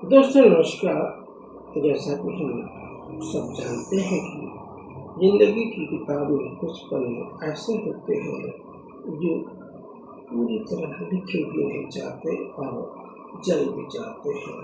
दोस्तों नमस्कार। जैसा कि हम सब जानते हैं कि जिंदगी की किताब में कुछ पन्ने ऐसे होते हैं जो पूरी तरह लिखे भी नहीं जाते और जल भी जाते हैं,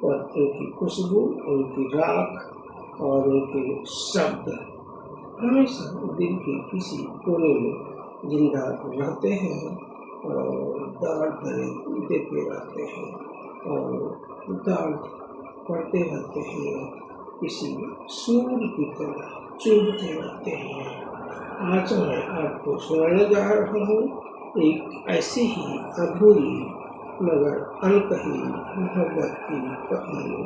पर उनकी खुशबू, उनकी राख और उनके शब्द हमेशा दिल के किसी कोने में जिंदा रहते हैं और दर्द देते रहते हैं और दर्द पड़ते रहते हैं, किसी सूर की तरह चुभते रहते हैं। आज मैं आपको सुनाने जा रहा हूँ एक ऐसी ही अधूरी मगर अनकही मोहब्बत की कहानी,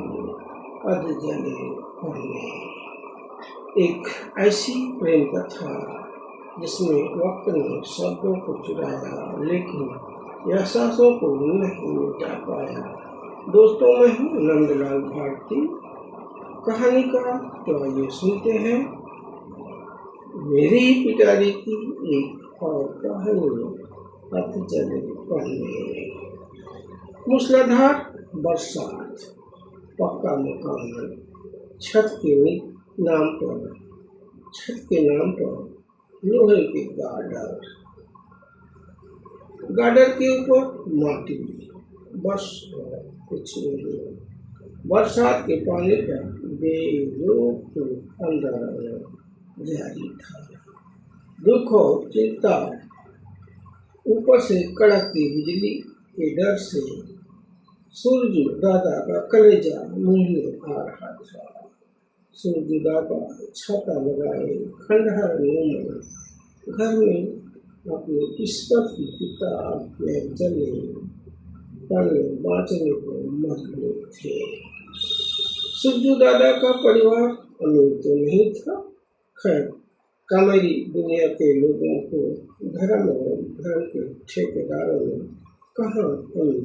अधजले पन्ने। एक ऐसी प्रेम कथा जिसमें वक्त ने शब्दों को चुराया लेकिन एहसासों को नहीं मिटा पाया। दोस्तों, मैं हूँ नंदलाल भारती, कहानी का तो आइए सुनते हैं मेरी पिटारी की एक और कहानी, अधजले पन्ने। मूसलाधार बरसात, पक्का मकान, छत के नाम पर लोहे के गार्डर के ऊपर माटी, बस कुछ नहीं। बरसात के पानी का बेरोक अंदर जारी था। दुख और चिंता, ऊपर से कड़कती बिजली के डर से सूरज दादा का कलेजा मुंह में आ रहा था। सूरज दादा छाता लगाए खंडहर में घर में अपनी किस्मत की किताब के जले पन्ने बाँचने को मजबूर थे। सुरजू दादा का परिवार अमीर तो नहीं था, खैर कामेरी दुनिया के लोगों को धर्म और धर्म के ठेकेदारों ने कहाँ अमीर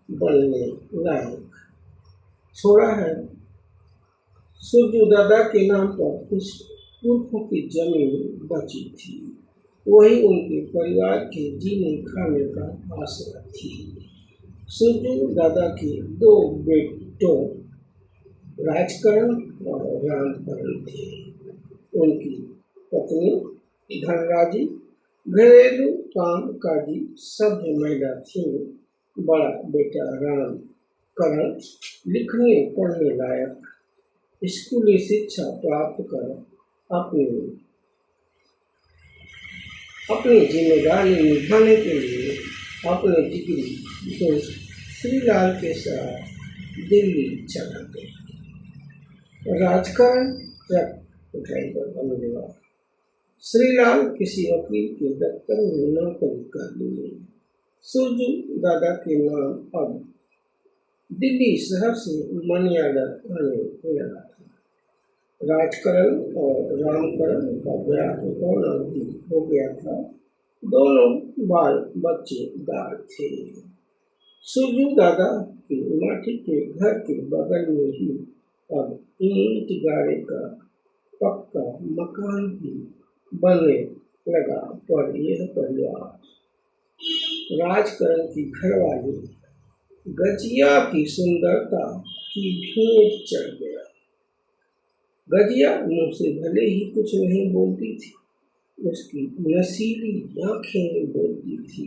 बनने लायक छोड़ा है। सुरजू दादा के नाम पर कुछ पुरखों की जमीन बची थी, वही उनके परिवार के जीने खाने का आसरा थी। सुरजू दादा के दो बेटों राजकरण और रामकरण थे। उनकी पत्नी धनराजी घरेलू काम काजी सभ्य महिला थी। बड़ा बेटा रामकरण लिखने पढ़ने लायक, स्कूली शिक्षा प्राप्त कर अपनी जिम्मेदारी निभाने के लिए अपने जिगरी दोस्त श्रीलाल के साथ दिल्ली चला गया। राजकरण ट्रक ड्राइवर बन गया। श्रीलाल किसी वकील के दफ्तर में नौकरी कर लिए। सुरजू दादा के नाम अब दिल्ली शहर से मनी ऑर्डर आने लगा था। राजकरण और रामकरण का ब्याह होना भी हो गया था। दोनों बाल बच्चेदार थे। सुरजू दादा के माटी के घर के बगल में ही अब ईंट गाड़े का पक्का मकान भी बनने लगा, पर यह परिवार राजकरण की घरवाली गजिया की सुंदरता की भेंट चढ़ गया। गजिया मुंह से भले ही कुछ नहीं बोलती थी, उसकी नसीली आंखें बोलती थी।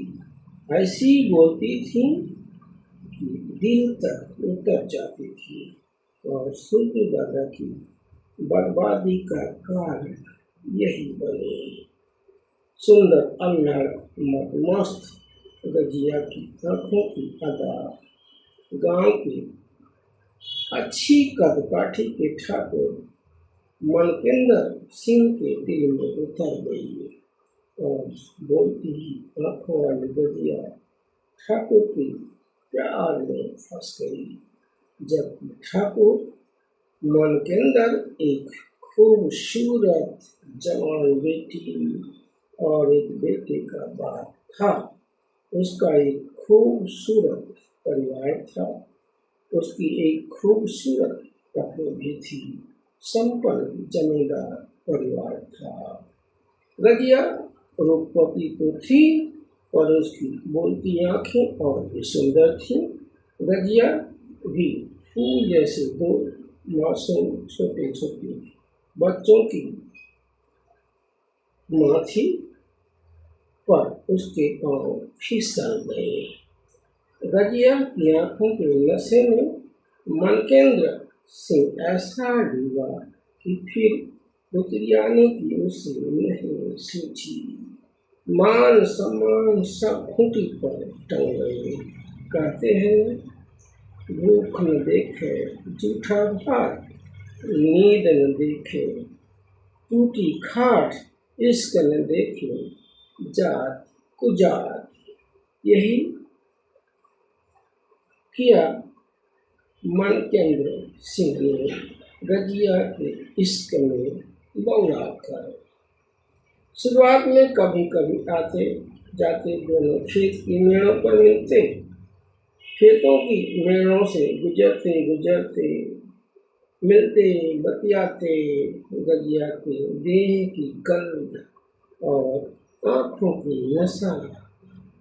ऐसी बोलती थी कि दिल तक उतर जाती थी और सूरजू दादा की बर्बादी का कारण यही बने। सुंदर अल्हड़ मस्त गजिया की आंखों की अदा गांव के अच्छी कदकाठी के ठाकुर मनकेंद्र सिंह के दिल में उतर गई और बोलती ही आंखों वाली गजिया ठाकुर की प्यार में फंस गई। जबकि ठाकुर मनकेंद्र एक खूबसूरत जवान बेटी और एक बेटे का बाप था। उसका एक खूबसूरत परिवार था, उसकी एक खूबसूरत पत्नी भी थी। संपन्न जमींदार परिवार था। गजिया रूपवती तो थी, पर उसकी बोलती आंखें और भी सुंदर थी। गजिया भी फूल जैसे दो मासूम छोटे छोटे बच्चों की माथी पर उसके पांव फिसल गए। रजिया की आंखों के नशे में मनकेंद्र सिंह ऐसा डूबा कि फिर उतरियाने की उसे नहीं सूझी। मान सम्मान सब खूंटी पर टंग गए। कहते हैं भूख न देखे जूठा भात, नींद न देखे टूटी खाट, इश्क न देखे जात कुजात। यही किया मनकेंद्र सिंह ने रजिया के इश्क में बौरा कर। शुरुआत में कभी कभी आते जाते दोनों खेत की मेड़ों पर मिलते। खेतों की मेड़ों से गुजरते गुजरते मिलते बतियाते रजिया के देह की गंध और आँखों की नशा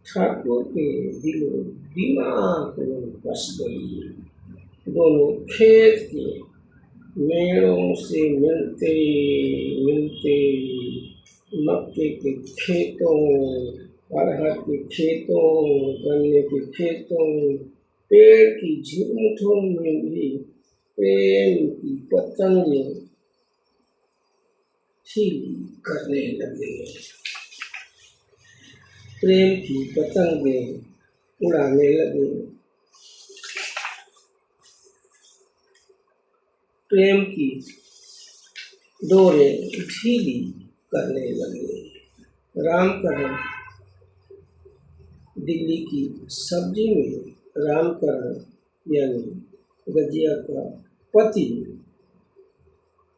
ठाकुर के दिलो दिमाग में बस गई। दोनों खेत के मेड़ों से मिलते मिलते मक्के के खेतों, अरहर के खेतों, गन्ने के खेतों, पेड़ की झुरमुटों में भी प्रेम की पतंगे खिली करने लगे। प्रेम की पतंगे उड़ाने लगे। प्रेम की डोरें ढीली करने लगे। रामकरण दिल्ली की सब्जी में रामकरण यानी रजिया का पति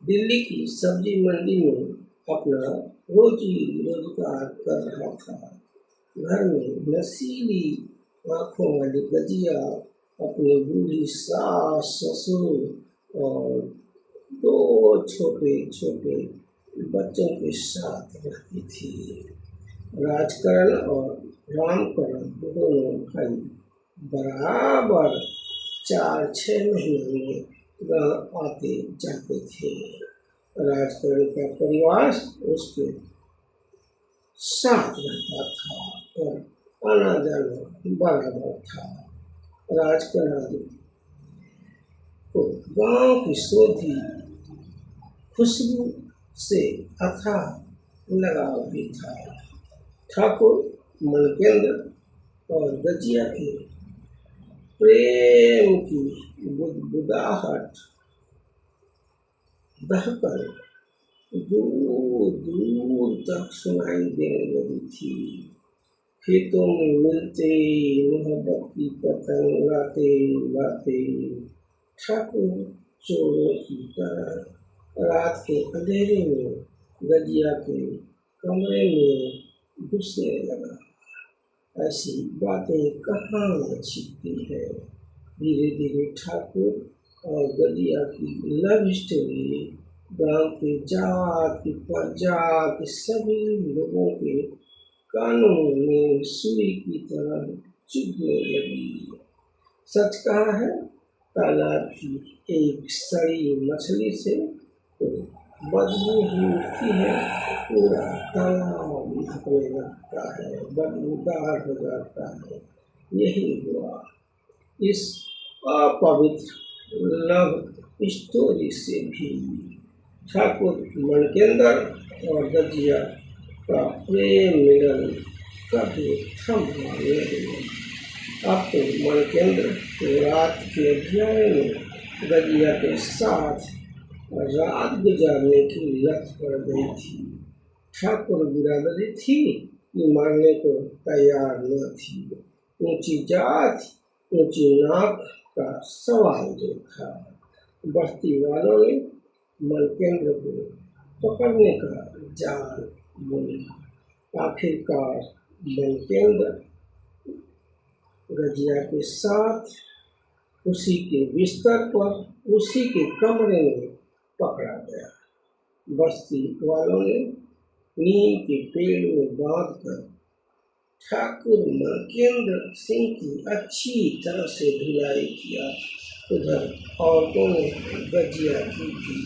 दिल्ली की सब्जी मंडी में अपना रोजी रोजगार कर रहा था। घर में नशीली आंखों वाली रजिया अपने बूढ़ी सास ससुर और दो छोटे छोटे बच्चों के साथ रहती थी। राजकरण और रामकरण दोनों भाई बराबर 4-6 महीने में गाँव आते जाते थे। राजकरण का परिवार उसके साथ रहता था और आना जाना बराबर था। राजकरण को गाँव की सोधी खुशबू से अथाह लगाव भी था। ठाकुर मनकेंद्र और रजिया के प्रेम की बुदबुदाहट दहकर दूर दूर तक सुनाई देने लगी थी। खेतों में मिलते मोहब्बत की पतंग गाते गाते ठाकुर चोरों की तरह रात के अंधेरे में रजिया के कमरे में घुसने लगा। ऐसी बातें कहाँ छिपती है। धीरे धीरे ठाकुर और रजिया की लव स्टोरी गांव के जाति प्रजाति सभी लोगों के कानों में सुई की तरह चुभने लगी। सच कहा है, तालाब की एक सड़ी मछली से तो बदबू ही उठती है, पूरा तालाब महकने लगता है, बदबूदार हो जाता है। यही हुआ इस अपवित्र लव स्टोरी से भी। ठाकुर मनकेंद्र और रजिया का प्रेम मिलन कभी थमा नहीं। अब तो मनकेंद्र को रात के अंधेरे में रजिया के साथ रात गुजारने की लत पड़ गई थी। ठाकुर बिरादरी थी कि मानने को तैयार न थी। ऊंची जात ऊंची नाक का सवाल जो था। बस्ती वालों ने मनकेंद्र को पकड़ने का जाल बुना। आखिरकार मनकेंद्र रजिया के साथ उसी के बिस्तर पर उसी के कमरे में पकड़ा गया। बस्ती वालों ने नीम के पेड़ में बांधकर ठाकुर मनकेंद्र सिंह की अच्छी तरह से धुलाई किया उधर औरतों ने गजिया की थी।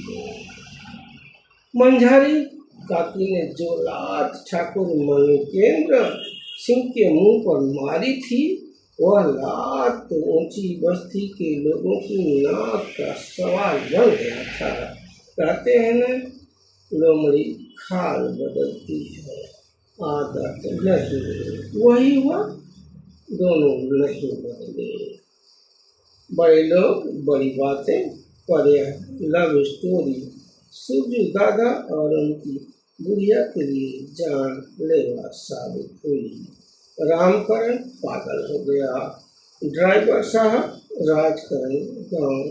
मंझारी काकी ने जो लात ठाकुर मणिकेंद्र सिंह के मुंह पर मारी थी, वह लात तो ऊंची बस्ती के लोगों की नाक का सवाल बन गया था। कहते हैं न, लोमड़ी खाल बदलती है, आदत नहीं। वही हुआ, दोनों नहीं बदले। बड़े लोग बड़ी बातें, पर यह लव स्टोरी सूरजू दादा और उनकी बुढ़िया के लिए जानलेवा साबित हुई। रामकरण पागल हो गया। ड्राइवर साहब राजकरण गांव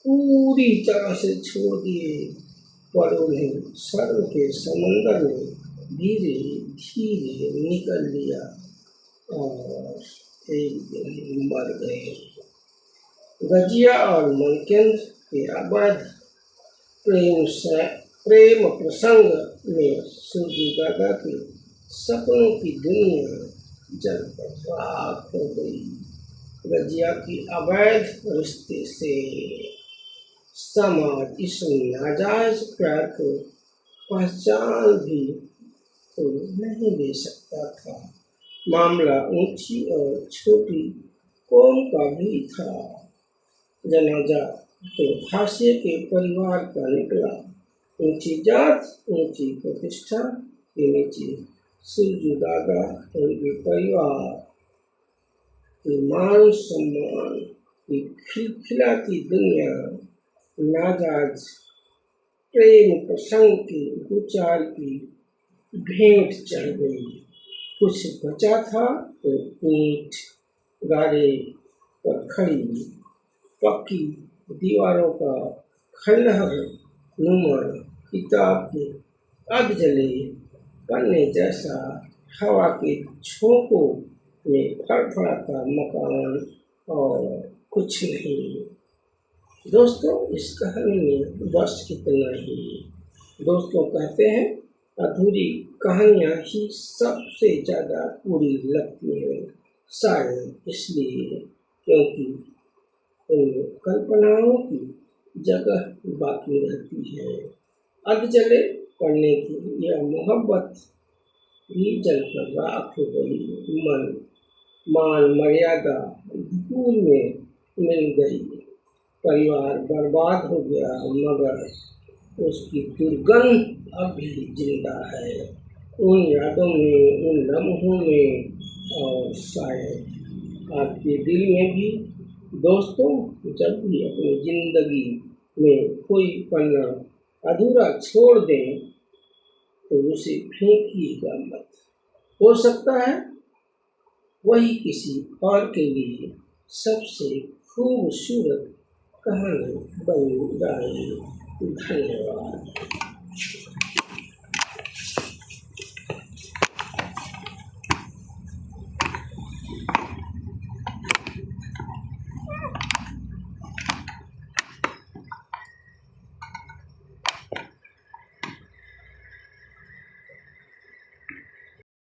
पूरी तरह से छोड़ दिए, पर उन्हें शर्म के समंदर में धीरे धीरे निकल लिया और एक दिन मर गए। गजिया और मनकेंद्र के अवैध प्रेम प्रसंग में सूरजू दादा के सपनों की दुनिया जलकर राख हो गई। गजिया की अवैध रिश्ते से समाज इस नाजायज प्यार को पहचान भी तो नहीं दे सकता था। मामला ऊंची और छोटी कौम का भी था। जनाजा तो हाशिए के परिवार का निकला। ऊंची जात ऊंची प्रतिष्ठा के नीचे सूरजू दादा, उनके परिवार के मान सम्मान की खिलखिलाती दुनिया नाजायज प्रेम प्रसंग की गुचार की भेंट चढ़ गई। कुछ बचा था तो ईंट गारे पर खड़ी पक्की दीवारों का खंडहर नुमा किताब के अध जले पन्ने जैसा हवा के झोंकों में फड़फड़ाता मकान और कुछ नहीं। दोस्तों, इस कहानी में बस इतना ही। दोस्तों कहते हैं, अधूरी कहानियाँ ही सबसे ज़्यादा पूरी लगती हैं, शायद इसलिए क्योंकि उनमें कल्पनाओं की जगह बाकी रहती है। अध जले पढ़ने की यह मोहब्बत भी जलकर राख हो गई। मान मर्यादा धूल में मिल गई। परिवार बर्बाद हो गया, मगर उसकी दुर्गंध अब भी जिंदा है, उन यादों में, उन लम्हों में और शायद आपके दिल में भी। दोस्तों, जब भी अपनी जिंदगी में कोई पन्ना अधूरा छोड़ दें तो उसे फेंकिएगा मत। हो सकता है वही किसी और के लिए सबसे खूबसूरत कहानी बन जाए। धन्यवाद।